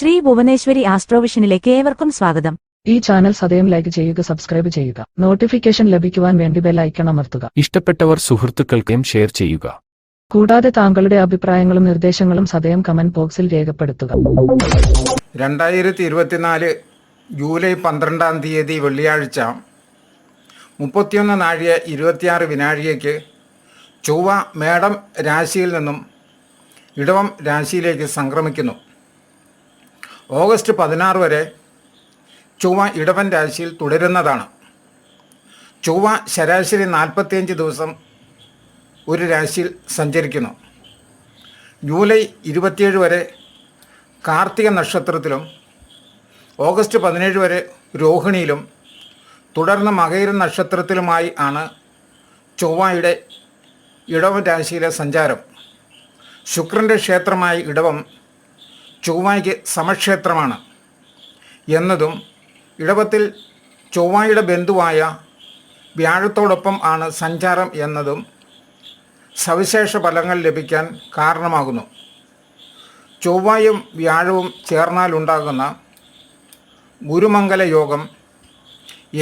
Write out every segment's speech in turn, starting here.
ശ്രീ ഭുവനേശ്വരി ആസ്ട്രോവിഷനിലേക്ക് ഏവർക്കും സ്വാഗതം. ഈ ചാനൽ സദയം ലൈക്ക് ചെയ്യുക, സബ്സ്ക്രൈബ് ചെയ്യുക, നോട്ടിഫിക്കേഷൻ ലഭിക്കുവാൻ വേണ്ടി ബെൽ ഐക്കൺ അമർത്തുക. ഇഷ്ടപ്പെട്ടവർ സുഹൃത്തുക്കൾക്കും ഷെയർ ചെയ്യുക. കൂടാതെ താങ്കളുടെ അഭിപ്രായങ്ങളും നിർദ്ദേശങ്ങളും സദയം കമന്റ് ബോക്സിൽ രേഖപ്പെടുത്തുക. 2024 ജൂലൈ 12 വെള്ളിയാഴ്ച 31:26 വിനാഴികയ്ക്ക് ചൊവ്വ മേടം രാശിയിൽ നിന്നും ഇടവം രാശിയിലേക്ക് സംക്രമിക്കുന്നു. ഓഗസ്റ്റ് 16 വരെ ചൊവ്വ ഇടവൻ രാശിയിൽ തുടരുന്നതാണ്. ചൊവ്വ ശരാശരി 45 ദിവസം ഒരു രാശിയിൽ സഞ്ചരിക്കുന്നു. ജൂലൈ 27 വരെ കാർത്തിക നക്ഷത്രത്തിലും ഓഗസ്റ്റ് 17 വരെ രോഹിണിയിലും തുടർന്ന് മകയിര നക്ഷത്രത്തിലുമായി ആണ് ചൊവ്വയുടെ ഇടവം രാശിയിലെ സഞ്ചാരം. ശുക്രൻ്റെ ക്ഷേത്രമായ ഇടവം ചൊവ്വയ്ക്ക് സമക്ഷേത്രമാണ് എന്നതും ഇടവത്തിൽ ചൊവ്വയുടെ ബന്ധുവായ വ്യാഴത്തോടൊപ്പം ആണ് സഞ്ചാരം എന്നതും സവിശേഷ ഫലങ്ങൾ ലഭിക്കാൻ കാരണമാകുന്നു. ചൊവ്വയും വ്യാഴവും ചേർന്നാലുണ്ടാകുന്ന ഗുരുമംഗല യോഗം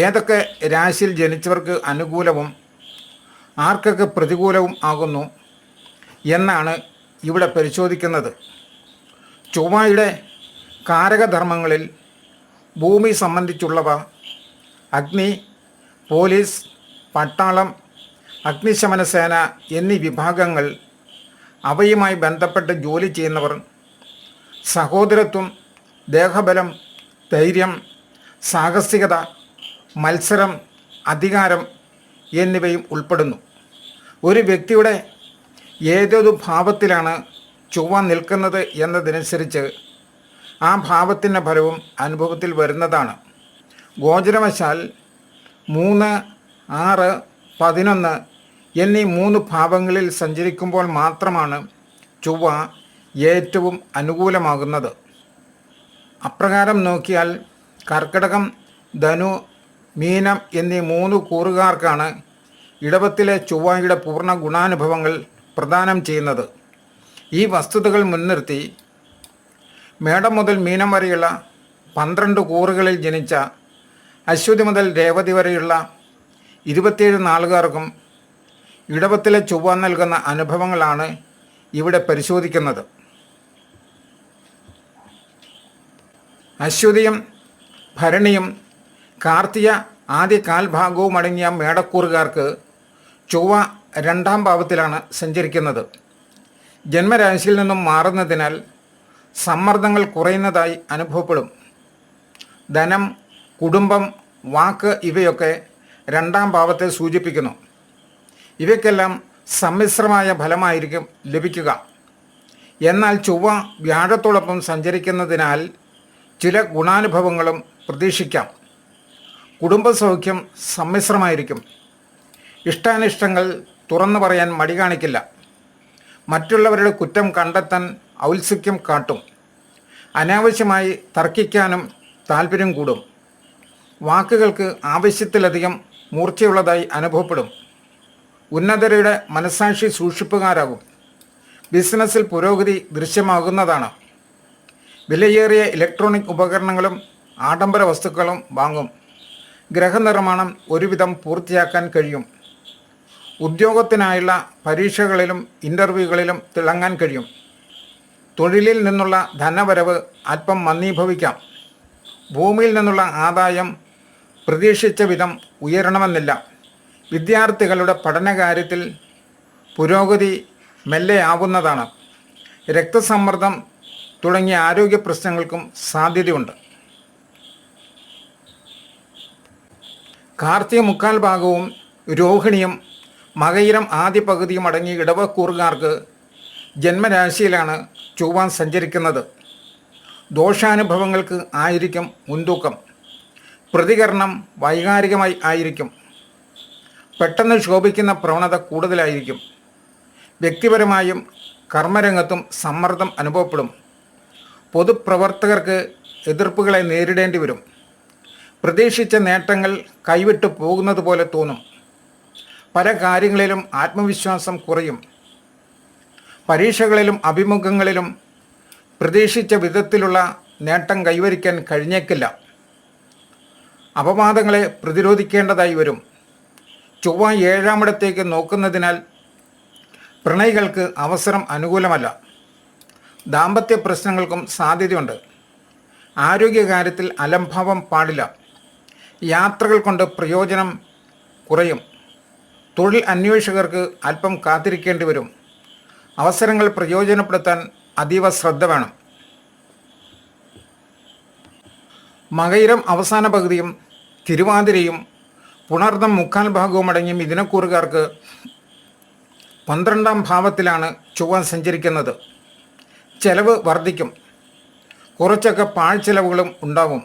ഏതൊക്കെ രാശിയിൽ ജനിച്ചവർക്ക് അനുകൂലവും ആർക്കൊക്കെ പ്രതികൂലവും ആകുന്നു എന്നാണ് ഇവിടെ പരിശോധിക്കുന്നത്. ചൊവ്വയുടെ കാരകധർമ്മങ്ങളിൽ ഭൂമി സംബന്ധിച്ചുള്ളവ, അഗ്നി, പോലീസ്, പട്ടാളം, അഗ്നിശമന സേന എന്നീ വിഭാഗങ്ങൾ, അവയുമായി ബന്ധപ്പെട്ട് ജോലി ചെയ്യുന്നവർ, സഹോദരത്വം, ദേഹബലം, ധൈര്യം, സാഹസികത, മത്സരം, അധികാരം എന്നിവയും ഉൾപ്പെടുന്നു. ഒരു വ്യക്തിയുടെ ഏതൊരു ഭാവത്തിലാണ് ചൊവ്വ നിൽക്കുന്നത് എന്നതനുസരിച്ച് ആ ഭാവത്തിൻ്റെ ഫലവും അനുഭവത്തിൽ വരുന്നതാണ്. ഗോചരവശാൽ 3, 6, 11 എന്നീ 3 ഭാവങ്ങളിൽ സഞ്ചരിക്കുമ്പോൾ മാത്രമാണ് ചൊവ്വ ഏറ്റവും അനുകൂലമാകുന്നത്. അപ്രകാരം നോക്കിയാൽ കർക്കിടകം, ധനു, മീനം എന്നീ 3 കൂറുകാർക്കാണ് ഇടവത്തിലെ ചൊവ്വയുടെ പൂർണ്ണ ഗുണാനുഭവങ്ങൾ പ്രദാനം ചെയ്യുന്നത്. ഈ വസ്തുതകൾ മുൻനിർത്തി മേടം മുതൽ മീനം വരെയുള്ള 12 കൂറുകളിൽ ജനിച്ച അശ്വതി മുതൽ രേവതി വരെയുള്ള 27 നാളുകാർക്കും ഇടവത്തിലെ ചൊവ്വ നൽകുന്ന അനുഭവങ്ങളാണ് ഇവിടെ പരിശോധിക്കുന്നത്. അശ്വതിയും ഭരണിയും കാർത്തിക ആദ്യ കാൽഭാഗവും അടങ്ങിയ മേടക്കൂറുകാർക്ക് ചൊവ്വ 2ാം ഭാവത്തിലാണ് സഞ്ചരിക്കുന്നത്. ജന്മരാശിയിൽ നിന്നും മാറുന്നതിനാൽ സമ്മർദ്ദങ്ങൾ കുറയുന്നതായി അനുഭവപ്പെടും. ധനം, കുടുംബം, വാക്ക് ഇവയൊക്കെ 2ാം ഭാവത്തെ സൂചിപ്പിക്കുന്നു. ഇവയ്ക്കെല്ലാം സമ്മിശ്രമായ ഫലമായിരിക്കും ലഭിക്കുക. എന്നാൽ ചൊവ്വ വ്യാഴത്തോടൊപ്പം സഞ്ചരിക്കുന്നതിനാൽ ചില ഗുണാനുഭവങ്ങളും പ്രതീക്ഷിക്കാം. കുടുംബസൗഖ്യം സമ്മിശ്രമായിരിക്കും. ഇഷ്ടാനിഷ്ടങ്ങൾ തുറന്നു പറയാൻ മടി കാണിക്കില്ല. മറ്റുള്ളവരുടെ കുറ്റം കണ്ടെത്താൻ ഔത്സുക്യം കാട്ടും. അനാവശ്യമായി തർക്കിക്കാനും താല്പര്യം കൂടും. വാക്കുകൾക്ക് ആവശ്യത്തിലധികം മൂർച്ചയുള്ളതായി അനുഭവപ്പെടും. ഉന്നതരുടെ മനസ്സാക്ഷി സൂക്ഷിപ്പുകാരാകും. ബിസിനസ്സിൽ പുരോഗതി ദൃശ്യമാകുന്നതാണ്. വിലയേറിയ ഇലക്ട്രോണിക് ഉപകരണങ്ങളും ആഡംബര വസ്തുക്കളും വാങ്ങും. ഗ്രഹനിർമ്മാണം ഒരുവിധം പൂർത്തിയാക്കാൻ കഴിയും. ഉദ്യോഗത്തിനായുള്ള പരീക്ഷകളിലും ഇൻ്റർവ്യൂകളിലും തിളങ്ങാൻ കഴിയും. തൊഴിലിൽ നിന്നുള്ള ധനവരവ് അല്പം മന്ദീഭവിക്കാം. ഭൂമിയിൽ നിന്നുള്ള ആദായം പ്രതീക്ഷിച്ച വിധം ഉയരണമെന്നില്ല. വിദ്യാർത്ഥികളുടെ പഠനകാര്യത്തിൽ പുരോഗതി മെല്ലെ ആവുന്നതാണ്. രക്തസമ്മർദ്ദം തുടങ്ങിയ ആരോഗ്യ പ്രശ്നങ്ങൾക്കും സാധ്യതയുണ്ട്. കാർത്തിക 3/4 ഭാഗവും രോഹിണിയും മകയിരം ആദ്യ പകുതിയും അടങ്ങിയ ഇടവക്കൂറുകാർക്ക് ജന്മരാശിയിലാണ് ചൊവ്വ സഞ്ചരിക്കുന്നത്. ദോഷാനുഭവങ്ങൾക്ക് ആയിരിക്കും മുൻതൂക്കം. പ്രതികരണം വൈകാരികമായി ആയിരിക്കും. പെട്ടെന്ന് ശോഭിക്കുന്ന പ്രവണത കൂടുതലായിരിക്കും. വ്യക്തിപരമായും കർമ്മരംഗത്തും സമ്മർദ്ദം അനുഭവപ്പെടും. പൊതുപ്രവർത്തകർക്ക് എതിർപ്പുകളെ നേരിടേണ്ടി വരും. പ്രതീക്ഷിച്ച നേട്ടങ്ങൾ കൈവിട്ടു പോകുന്നത് പോലെ തോന്നും. പല കാര്യങ്ങളിലും ആത്മവിശ്വാസം കുറയും. പരീക്ഷകളിലും അഭിമുഖങ്ങളിലും പ്രതീക്ഷിച്ച വിധത്തിലുള്ള നേട്ടം കൈവരിക്കാൻ കഴിഞ്ഞേക്കില്ല. അപവാദങ്ങളെ പ്രതിരോധിക്കേണ്ടതായി വരും. ചൊവ്വ 7-ാമിടത്തേക്ക് നോക്കുന്നതിനാൽ പ്രണയികൾക്ക് അവസരം അനുകൂലമല്ല. ദാമ്പത്യ പ്രശ്നങ്ങൾക്കും സാധ്യതയുണ്ട്. ആരോഗ്യകാര്യത്തിൽ അലംഭാവം പാടില്ല. യാത്രകൾ കൊണ്ട് പ്രയോജനം കുറയും. തൊഴിൽ അന്വേഷകർക്ക് അല്പം കാത്തിരിക്കേണ്ടി വരും. അവസരങ്ങൾ പ്രയോജനപ്പെടുത്താൻ അതീവ ശ്രദ്ധ വേണം. മകയിരം അവസാന പകുതിയും തിരുവാതിരയും പുണർന്നം 3/4 ഭാഗവും അടങ്ങിയ മിഥുനക്കൂറുകാർക്ക് 12-ാം ഭാവത്തിലാണ് ചൊവ്വ സഞ്ചരിക്കുന്നത്. ചെലവ് വർദ്ധിക്കും. കുറച്ചൊക്കെ പാഴ്ചെലവുകളും ഉണ്ടാകും.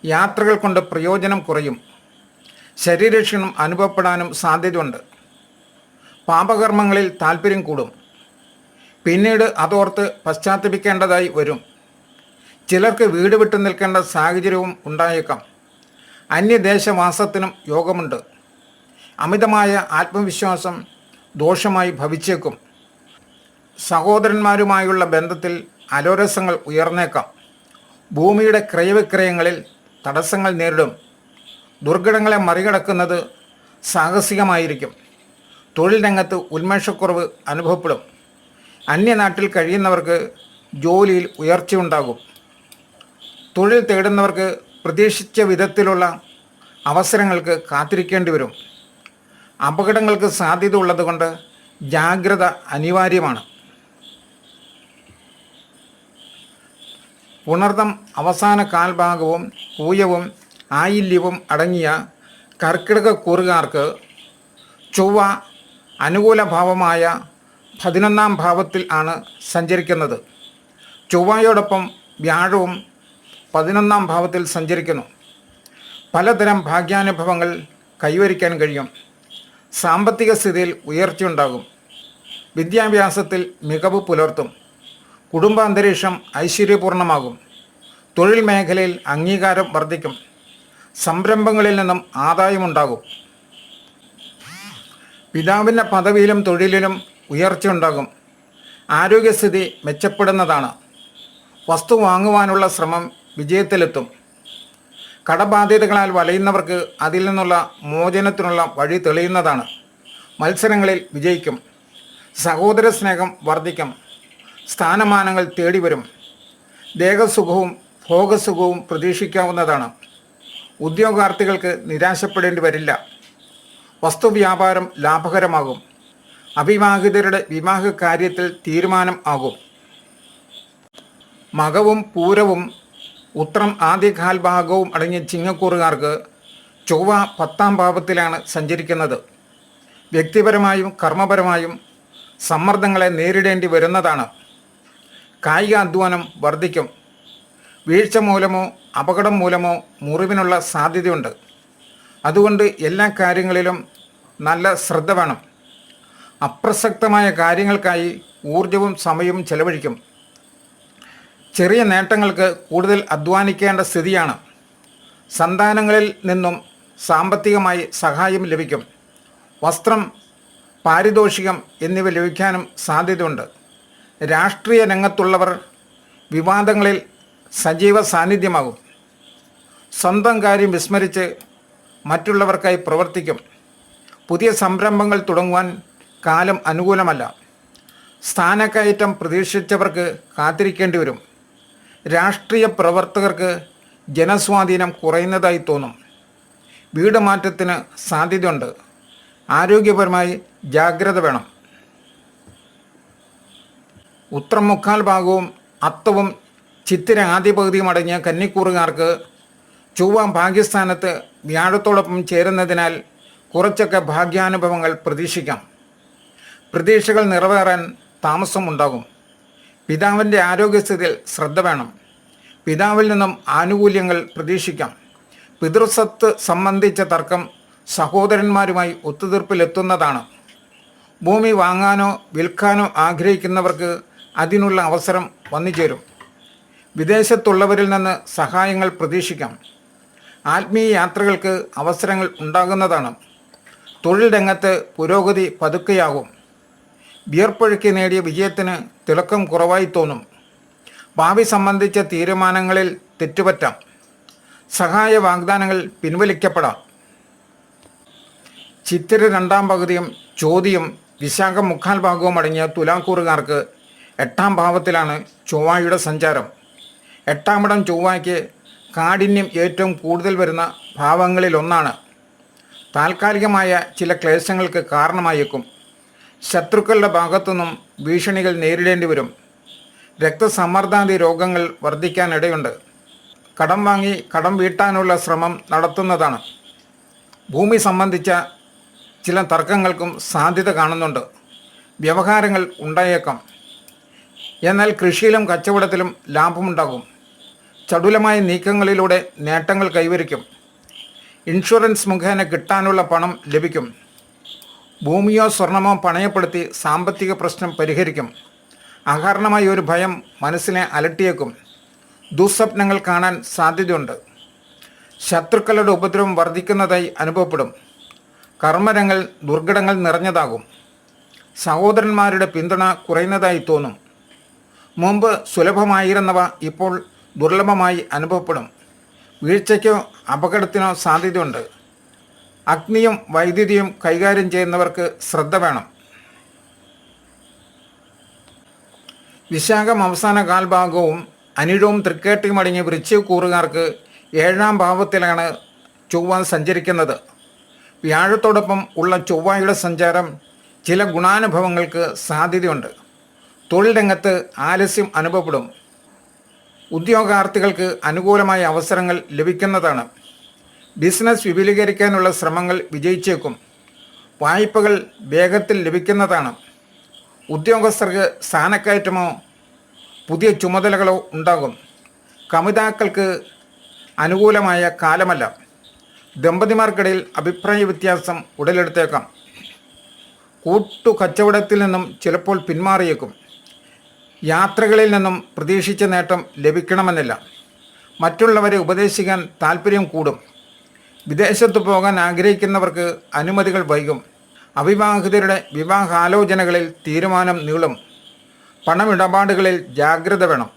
യാത്രകൾ കൊണ്ട് പ്രയോജനം കുറയും. ശരീരക്ഷീണം അനുഭവപ്പെടാനും സാധ്യതയുണ്ട്. പാപകർമ്മങ്ങളിൽ താല്പര്യം കൂടും. പിന്നീട് അതോർത്ത് പശ്ചാത്തപിക്കേണ്ടതായി വരും. ചിലർക്ക് വീട് വിട്ടു നിൽക്കേണ്ട സാഹചര്യവും ഉണ്ടായേക്കാം. അന്യദേശവാസത്തിനും യോഗമുണ്ട്. അമിതമായ ആത്മവിശ്വാസം ദോഷമായി ഭവിച്ചേക്കും. സഹോദരന്മാരുമായുള്ള ബന്ധത്തിൽ അലോരസങ്ങൾ ഉയർന്നേക്കാം. ഭൂമിയുടെ ക്രയവിക്രയങ്ങളിൽ തടസ്സങ്ങൾ നേരിടും. ദുർഘടങ്ങളെ മറികടക്കുന്നത് സാഹസികമായിരിക്കും. തൊഴിൽ രംഗത്ത് ഉന്മേഷക്കുറവ് അനുഭവപ്പെടും. അന്യനാട്ടിൽ കഴിയുന്നവർക്ക് ജോലിയിൽ ഉയർച്ചയുണ്ടാകും. തൊഴിൽ തേടുന്നവർക്ക് പ്രതീക്ഷിച്ച വിധത്തിലുള്ള അവസരങ്ങൾക്ക് കാത്തിരിക്കേണ്ടി വരും. അപകടങ്ങൾക്ക് സാധ്യത ഉള്ളതുകൊണ്ട് ജാഗ്രത അനിവാര്യമാണ്. പുണർന്നം അവസാന കാൽഭാഗവും പൂയവും ആയില്യവും അടങ്ങിയ കർക്കിടക കൂറുകാർക്ക് ചൊവ്വ അനുകൂല ഭാവമായ 11-ാം ഭാവത്തിൽ ആണ് സഞ്ചരിക്കുന്നത്. ചൊവ്വയോടൊപ്പം വ്യാഴവും 11-ാം ഭാവത്തിൽ സഞ്ചരിക്കുന്നു. പലതരം ഭാഗ്യാനുഭവങ്ങൾ കൈവരിക്കാൻ കഴിയും. സാമ്പത്തിക സ്ഥിതിയിൽ ഉയർച്ചയുണ്ടാകും. വിദ്യാഭ്യാസത്തിൽ മികവ് പുലർത്തും. കുടുംബാന്തരീക്ഷം ഐശ്വര്യപൂർണമാകും. തൊഴിൽ മേഖലയിൽ അംഗീകാരം വർദ്ധിക്കും. സംരംഭങ്ങളിൽ നിന്നും ആദായമുണ്ടാകും. പിതാവിൻ്റെ പദവിയിലും തൊഴിലിലും ഉയർച്ചയുണ്ടാകും. ആരോഗ്യസ്ഥിതി മെച്ചപ്പെടുന്നതാണ്. വസ്തു വാങ്ങുവാനുള്ള ശ്രമം വിജയത്തിലെത്തും. കടബാധ്യതകളാൽ വലയുന്നവർക്ക് അതിൽ നിന്നുള്ള മോചനത്തിനുള്ള വഴി തെളിയുന്നതാണ്. മത്സരങ്ങളിൽ വിജയിക്കും. സഹോദര സ്നേഹം വർദ്ധിക്കും. സ്ഥാനമാനങ്ങൾ തേടിവരും. ദേഹസുഖവും ഭോഗസുഖവും പ്രതീക്ഷിക്കാവുന്നതാണ്. ഉദ്യോഗാർത്ഥികൾക്ക് നിരാശപ്പെടേണ്ടി വരില്ല. വസ്തുവ്യാപാരം ലാഭകരമാകും. അവിവാഹിതരുടെ വിവാഹ കാര്യത്തിൽ തീരുമാനം ആകും. മകവും പൂരവും ഉത്രം ആദ്യ കാൽഭാഗവും അടങ്ങിയ ചിങ്ങക്കൂറുകാർക്ക് ചൊവ്വ 10-ാം ഭാവത്തിലാണ് സഞ്ചരിക്കുന്നത്. വ്യക്തിപരമായും കർമ്മപരമായും സമ്മർദ്ദങ്ങളെ നേരിടേണ്ടി വരുന്നതാണ്. കായിക അധ്വാനം വർദ്ധിക്കും. വീഴ്ച മൂലമോ അപകടം മൂലമോ മുറിവിനുള്ള സാധ്യതയുണ്ട്. അതുകൊണ്ട് എല്ലാ കാര്യങ്ങളിലും നല്ല ശ്രദ്ധ വേണം. അപ്രസക്തമായ കാര്യങ്ങൾക്കായി ഊർജവും സമയവും ചെലവഴിക്കും. ചെറിയ നേട്ടങ്ങൾക്ക് കൂടുതൽ അധ്വാനിക്കേണ്ട സ്ഥിതിയാണ്. സന്താനങ്ങളിൽ നിന്നും സാമ്പത്തികമായി സഹായം ലഭിക്കും. വസ്ത്രം, പാരിതോഷികം എന്നിവ ലഭിക്കാനും സാധ്യതയുണ്ട്. രാഷ്ട്രീയ രംഗത്തുള്ളവർ വിവാദങ്ങളിൽ സജീവ സാന്നിധ്യമാകും. സ്വന്തം കാര്യം വിസ്മരിച്ച് മറ്റുള്ളവർക്കായി പ്രവർത്തിക്കും. പുതിയ സംരംഭങ്ങൾ തുടങ്ങുവാൻ കാലം അനുകൂലമല്ല. സ്ഥാനക്കയറ്റം പ്രതീക്ഷിച്ചവർക്ക് കാത്തിരിക്കേണ്ടി വരും. രാഷ്ട്രീയ പ്രവർത്തകർക്ക് ജനസ്വാധീനം കുറയുന്നതായി തോന്നും. വീട് മാറ്റത്തിന് സാധ്യതയുണ്ട്. ആരോഗ്യപരമായി ജാഗ്രത വേണം. ഉത്രം 3/4 ഭാഗവും അത്തവും ചിത്തിര ആദ്യ പകുതിയും അടങ്ങിയ കന്നിക്കൂറുകാർക്ക് ചൊവ്വ ഭാഗ്യസ്ഥാനത്ത് വ്യാഴത്തോടൊപ്പം ചേരുന്നതിനാൽ കുറച്ചൊക്കെ ഭാഗ്യാനുഭവങ്ങൾ പ്രതീക്ഷിക്കാം. പ്രതീക്ഷകൾ നിറവേറാൻ താമസമുണ്ടാകും. പിതാവിൻ്റെ ആരോഗ്യസ്ഥിതിയിൽ ശ്രദ്ധ വേണം. പിതാവിൽ നിന്നും ആനുകൂല്യങ്ങൾ പ്രതീക്ഷിക്കാം. പിതൃസ്വത്ത് സംബന്ധിച്ച തർക്കം സഹോദരന്മാരുമായി ഒത്തുതീർപ്പിലെത്തുന്നതാണ്. ഭൂമി വാങ്ങാനോ വിൽക്കാനോ ആഗ്രഹിക്കുന്നവർക്ക് അതിനുള്ള അവസരം വന്നുചേരും. വിദേശത്തുള്ളവരിൽ നിന്ന് സഹായങ്ങൾ പ്രതീക്ഷിക്കാം. ആത്മീയ യാത്രകൾക്ക് അവസരങ്ങൾ ഉണ്ടാകുന്നതാണ്. തൊഴിൽ രംഗത്ത് പുരോഗതി പതുക്കെയാകും. വിയർപ്പൊഴുക്കി നേടിയ വിജയത്തിന് തിളക്കം കുറവായി തോന്നും. ഭാവി സംബന്ധിച്ച തീരുമാനങ്ങളിൽ തെറ്റുപറ്റാം. സഹായ വാഗ്ദാനങ്ങൾ പിൻവലിക്കപ്പെടാം. ചിത്തിര രണ്ടാം പകുതിയും ചോതിയും വിശാഖം മുക്കാൽ ഭാഗവും അടങ്ങിയ തുലാക്കൂറുകാർക്ക് 8ാം ഭാവത്തിലാണ് ചൊവ്വയുടെ സഞ്ചാരം. 8ാമിടം ചൊവ്വയ്ക്ക് കാഠിന്യം ഏറ്റവും കൂടുതൽ വരുന്ന ഭാവങ്ങളിലൊന്നാണ്. താൽക്കാലികമായ ചില ക്ലേശങ്ങൾക്ക് കാരണമായേക്കും. ശത്രുക്കളുടെ ഭാഗത്തുനിന്നും ഭീഷണികൾ നേരിടേണ്ടി വരും. രക്തസമ്മർദ്ദാദി രോഗങ്ങൾ വർദ്ധിക്കാനിടയുണ്ട്. കടം വാങ്ങി കടം വീട്ടാനുള്ള ശ്രമം നടത്തുന്നതാണ്. ഭൂമി സംബന്ധിച്ച ചില തർക്കങ്ങൾക്കും സാധ്യത കാണുന്നുണ്ട്. വ്യവഹാരങ്ങൾ ഉണ്ടായേക്കാം. എന്നാൽ കൃഷിയിലും കച്ചവടത്തിലും ലാഭമുണ്ടാകും. ചടുലമായ നീക്കങ്ങളിലൂടെ നേട്ടങ്ങൾ കൈവരിക്കും. ഇൻഷുറൻസ് മുഖേന കിട്ടാനുള്ള പണം ലഭിക്കും. ഭൂമിയോ സ്വർണമോ പണയപ്പെടുത്തി സാമ്പത്തിക പ്രശ്നം പരിഹരിക്കും. അകാരണമായ ഒരു ഭയം മനസ്സിനെ അലട്ടിയേക്കും. ദുസ്വപ്നങ്ങൾ കാണാൻ സാധ്യതയുണ്ട്. ശത്രുക്കളുടെ ഉപദ്രവം വർദ്ധിക്കുന്നതായി അനുഭവപ്പെടും. കർമ്മരങ്ങൾ ദുർഘടങ്ങൾ നിറഞ്ഞതാകും. സഹോദരന്മാരുടെ പിന്തുണ കുറയുന്നതായി തോന്നും. മുമ്പ് സുലഭമായിരുന്നവ ഇപ്പോൾ ദുർലഭമായി അനുഭവപ്പെടും. വീഴ്ചയ്ക്കോ അപകടത്തിനോ സാധ്യതയുണ്ട്. അഗ്നിയും വൈദ്യുതിയും കൈകാര്യം ചെയ്യുന്നവർക്ക് ശ്രദ്ധ വേണം. വിശാഖം അവസാന കാൽഭാഗവും അനിഴവും തൃക്കേട്ടയും അടങ്ങിയ വൃശ്ചികക്കൂറുകാർക്ക് 7ാം ഭാവത്തിലാണ് ചൊവ്വ സഞ്ചരിക്കുന്നത്. വ്യാഴത്തോടൊപ്പം ഉള്ള ചൊവ്വയുടെ സഞ്ചാരം ചില ഗുണാനുഭവങ്ങൾക്ക് സാധ്യതയുണ്ട്. തൊഴിൽ രംഗത്ത് ആലസ്യം അനുഭവപ്പെടും. ഉദ്യോഗാർത്ഥികൾക്ക് അനുകൂലമായ അവസരങ്ങൾ ലഭിക്കുന്നതാണ്. ബിസിനസ് വിപുലീകരിക്കാനുള്ള ശ്രമങ്ങൾ വിജയിച്ചേക്കും. വായ്പകൾ വേഗത്തിൽ ലഭിക്കുന്നതാണ്. ഉദ്യോഗസ്ഥർക്ക് സ്ഥാനക്കയറ്റമോ പുതിയ ചുമതലകളോ ഉണ്ടാകും. കമിതാക്കൾക്ക് അനുകൂലമായ കാലമല്ല. ദമ്പതിമാർക്കിടയിൽ അഭിപ്രായ വ്യത്യാസം ഉടലെടുത്തേക്കാം. കൂട്ടുകച്ചവടത്തിൽ നിന്നും ചിലപ്പോൾ പിന്മാറിയേക്കും. യാത്രകളിൽ നിന്നും പ്രതീക്ഷിച്ച നേട്ടം ലഭിക്കണമെന്നില്ല. മറ്റുള്ളവരെ ഉപദേശിക്കാൻ താല്പര്യം കൂടും. വിദേശത്ത് പോകാൻ ആഗ്രഹിക്കുന്നവർക്ക് അനുമതികൾ വൈകും. അവിവാഹിതരുടെ വിവാഹാലോചനകളിൽ തീരുമാനം നീളും. പണമിടപാടുകളിൽ ജാഗ്രത വേണം.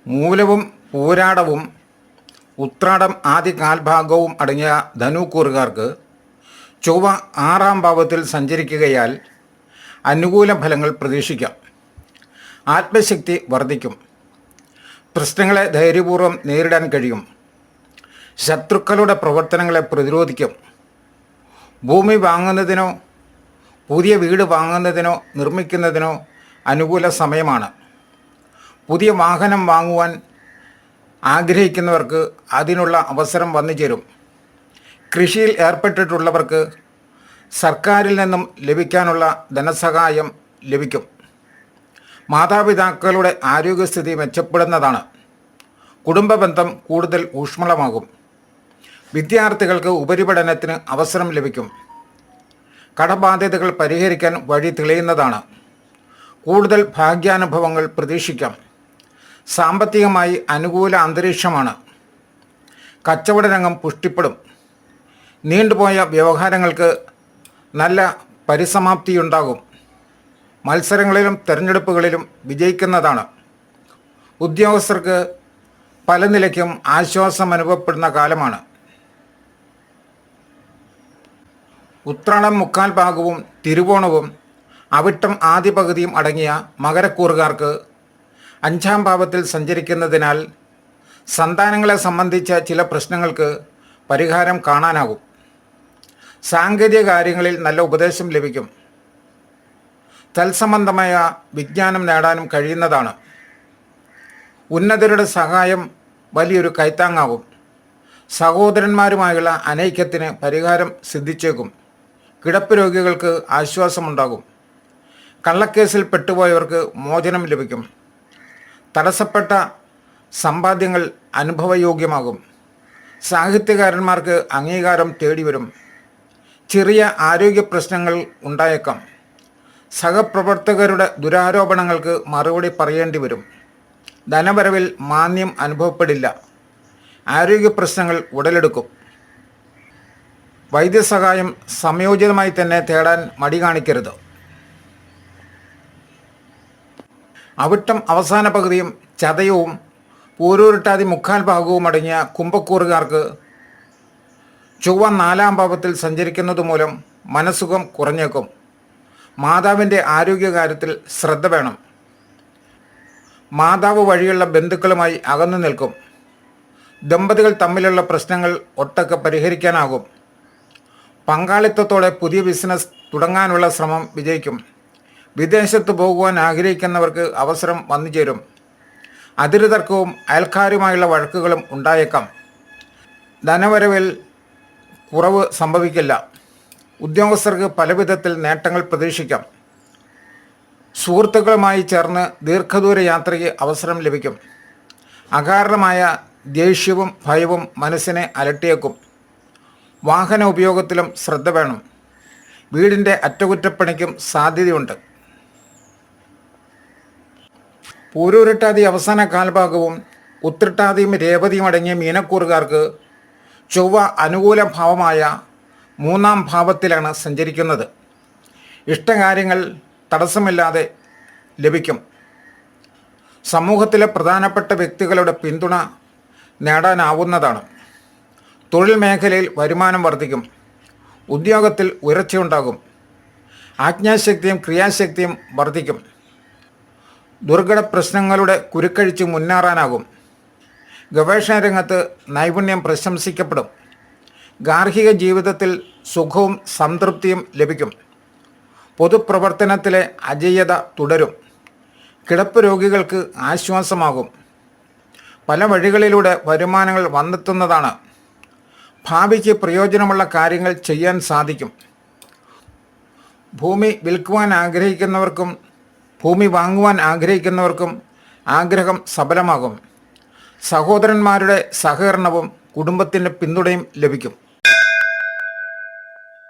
മൂലവും പൂരാടവും ഉത്രാടം ആദ്യ കാൽഭാഗവും അടങ്ങിയ ധനുക്കൂറുകാർക്ക് ചൊവ്വ 6ാം ഭാവത്തിൽ സഞ്ചരിക്കുകയാൽ അനുകൂല ഫലങ്ങൾ പ്രതീക്ഷിക്കാം. ആത്മശക്തി വർദ്ധിക്കും. പ്രശ്നങ്ങളെ ധൈര്യപൂർവ്വം നേരിടാൻ കഴിയും. ശത്രുക്കളുടെ പ്രവർത്തനങ്ങളെ പ്രതിരോധിക്കും. ഭൂമി വാങ്ങുന്നതിനോ പുതിയ വീട് വാങ്ങുന്നതിനോ നിർമ്മിക്കുന്നതിനോ അനുകൂല സമയമാണ്. പുതിയ വാഹനം വാങ്ങുവാൻ ആഗ്രഹിക്കുന്നവർക്ക് അതിനുള്ള അവസരം വന്നു ചേരും. കൃഷിയിൽ ഏർപ്പെട്ടിട്ടുള്ളവർക്ക് സർക്കാരിൽ നിന്നും ലഭിക്കാനുള്ള ധനസഹായം ലഭിക്കും. മാതാപിതാക്കളുടെ ആരോഗ്യസ്ഥിതി മെച്ചപ്പെടുന്നതാണ്. കുടുംബബന്ധം കൂടുതൽ ഊഷ്മളമാകും. വിദ്യാർത്ഥികൾക്ക് ഉപരിപഠനത്തിന് അവസരം ലഭിക്കും. കടബാധ്യതകൾ പരിഹരിക്കാൻ വഴി തെളിയുന്നതാണ്. കൂടുതൽ ഭാഗ്യാനുഭവങ്ങൾ പ്രതീക്ഷിക്കാം. സാമ്പത്തികമായി അനുകൂല അന്തരീക്ഷമാണ്. കച്ചവട രംഗം പുഷ്ടിപ്പെടും. നീണ്ടുപോയ വ്യവഹാരങ്ങൾക്ക് നല്ല പരിസമാപ്തിയുണ്ടാകും. മത്സരങ്ങളിലും തെരഞ്ഞെടുപ്പുകളിലും വിജയിക്കുന്നതാണ്. ഉദ്യോഗസ്ഥർക്ക് പല നിലയ്ക്കും ആശ്വാസം അനുഭവപ്പെടുന്ന കാലമാണ്. ഉത്രാടം മുക്കാൽ ഭാഗവും തിരുവോണവും അവിട്ടം ആദ്യ പകുതിയും അടങ്ങിയ മകരക്കൂറുകാർക്ക് 5ാം ഭാവത്തിൽ സഞ്ചരിക്കുന്നതിനാൽ സന്താനങ്ങളെ സംബന്ധിച്ച ചില പ്രശ്നങ്ങൾക്ക് പരിഹാരം കാണാനാകും. സാങ്കേതിക കാര്യങ്ങളിൽ നല്ല ഉപദേശം ലഭിക്കും. തത്സംബന്ധമായ വിജ്ഞാനം നേടാനും കഴിയുന്നതാണ്. ഉന്നതരുടെ സഹായം വലിയൊരു കൈത്താങ്ങാകും. സഹോദരന്മാരുമായുള്ള അനൈക്യത്തിന് പരിഹാരം സിദ്ധിച്ചേക്കും. കിടപ്പ് രോഗികൾക്ക് ആശ്വാസമുണ്ടാകും. കള്ളക്കേസിൽ പെട്ടുപോയവർക്ക് മോചനം ലഭിക്കും. തടസ്സപ്പെട്ട സമ്പാദ്യങ്ങൾ അനുഭവയോഗ്യമാകും. സാഹിത്യകാരന്മാർക്ക് അംഗീകാരം തേടിവരും. ചെറിയ ആരോഗ്യ പ്രശ്നങ്ങൾ ഉണ്ടായേക്കാം. സഹപ്രവർത്തകരുടെ ദുരാരോപണങ്ങൾക്ക് മറുപടി പറയേണ്ടി വരും. ധനവരവിൽ മാന്ദ്യം അനുഭവപ്പെടില്ല. ആരോഗ്യ പ്രശ്നങ്ങൾ ഉടലെടുക്കും. വൈദ്യസഹായം സംയോജിതമായി തന്നെ തേടാൻ മടി കാണിക്കരുത്. അവിട്ടം അവസാന പകുതിയും ചതയവും പൂരൂരുട്ടാതി മുക്കാൽ ഭാഗവും അടങ്ങിയ കുംഭക്കൂറുകാർക്ക് ചൊവ്വ 4-ാം ഭാവത്തിൽ സഞ്ചരിക്കുന്നത് മൂലം മനസ്സുഖം കുറഞ്ഞേക്കും. മാതാവിൻ്റെ ആരോഗ്യകാര്യത്തിൽ ശ്രദ്ധ വേണം. മാതാവ് വഴിയുള്ള ബന്ധുക്കളുമായി അകന്നു നിൽക്കും. ദമ്പതികൾ തമ്മിലുള്ള പ്രശ്നങ്ങൾ ഒട്ടൊക്കെ പരിഹരിക്കാനാകും. പങ്കാളിത്തത്തോടെ പുതിയ ബിസിനസ് തുടങ്ങാനുള്ള ശ്രമം വിജയിക്കും. വിദേശത്ത് പോകുവാൻ ആഗ്രഹിക്കുന്നവർക്ക് അവസരം വന്നു ചേരും. അതിരുതർക്കവും അയൽക്കാരുമായുള്ള വഴക്കുകളും ഉണ്ടായേക്കാം. ധനവരവിൽ കുറവ് സംഭവിക്കില്ല. ഉദ്യോഗസ്ഥർക്ക് പലവിധത്തിൽ നേട്ടങ്ങൾ പ്രതീക്ഷിക്കാം. സുഹൃത്തുക്കളുമായി ചേർന്ന് ദീർഘദൂര യാത്രയ്ക്ക് അവസരം ലഭിക്കും. അകാരണമായ ദേഷ്യവും ഭയവും മനസ്സിനെ അലട്ടിയേക്കും. വാഹന ഉപയോഗത്തിലും ശ്രദ്ധ വേണം. വീടിൻ്റെ അറ്റകുറ്റപ്പണിക്കും സാധ്യതയുണ്ട്. പൂരൂരുട്ടാതി അവസാന കാൽഭാഗവും ഉത്രട്ടാതിയും രേവതിയും അടങ്ങിയ മീനക്കൂറുകാർക്ക് ചൊവ്വ അനുകൂല ഭാവമായ 3-ാം ഭാവത്തിലാണ് സഞ്ചരിക്കുന്നത്. ഇഷ്ടകാര്യങ്ങൾ തടസ്സമില്ലാതെ ലഭിക്കും. സമൂഹത്തിലെ പ്രധാനപ്പെട്ട വ്യക്തികളുടെ പിന്തുണ നേടാനാവുന്നതാണ്. തൊഴിൽ മേഖലയിൽ വരുമാനം വർദ്ധിക്കും. ഉദ്യോഗത്തിൽ ഉയർച്ചയുണ്ടാകും. ആജ്ഞാശക്തിയും ക്രിയാശക്തിയും വർദ്ധിക്കും. ദുർഘട പ്രശ്നങ്ങളുടെ കുരുക്കഴിച്ച് മുന്നേറാനാകും. ഗവേഷണ രംഗത്ത് നൈപുണ്യം പ്രശംസിക്കപ്പെടും. ഗാർഹിക ജീവിതത്തിൽ സുഖവും സംതൃപ്തിയും ലഭിക്കും. പൊതുപ്രവർത്തനത്തിലെ അജയ്യത തുടരും. കിടപ്പ് രോഗികൾക്ക് ആശ്വാസമാകും. പല വഴികളിലൂടെ വരുമാനങ്ങൾ വന്നെത്തുന്നതാണ്. ഭാവിക്ക് പ്രയോജനമുള്ള കാര്യങ്ങൾ ചെയ്യാൻ സാധിക്കും. ഭൂമി വിൽക്കുവാൻ ആഗ്രഹിക്കുന്നവർക്കും ഭൂമി വാങ്ങുവാൻ ആഗ്രഹിക്കുന്നവർക്കും ആഗ്രഹം സഫലമാകും. സഹോദരന്മാരുടെ സഹകരണവും കുടുംബത്തിൻ്റെ പിന്തുണയും ലഭിക്കും.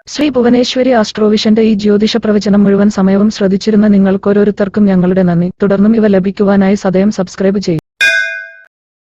ശ്രീ ഭുവനേശ്വരി ആസ്ട്രോവിഷന്റെ ഈ ജ്യോതിഷ പ്രവചനം മുഴുവൻ സമയവും ശ്രദ്ധിച്ചിരുന്ന നിങ്ങൾക്ക് ഓരോരുത്തർക്കും ഞങ്ങളുടെ നന്ദി. തുടർന്നും ഇവ ലഭിക്കുവാനായി സദയം സബ്സ്ക്രൈബ് ചെയ്യും.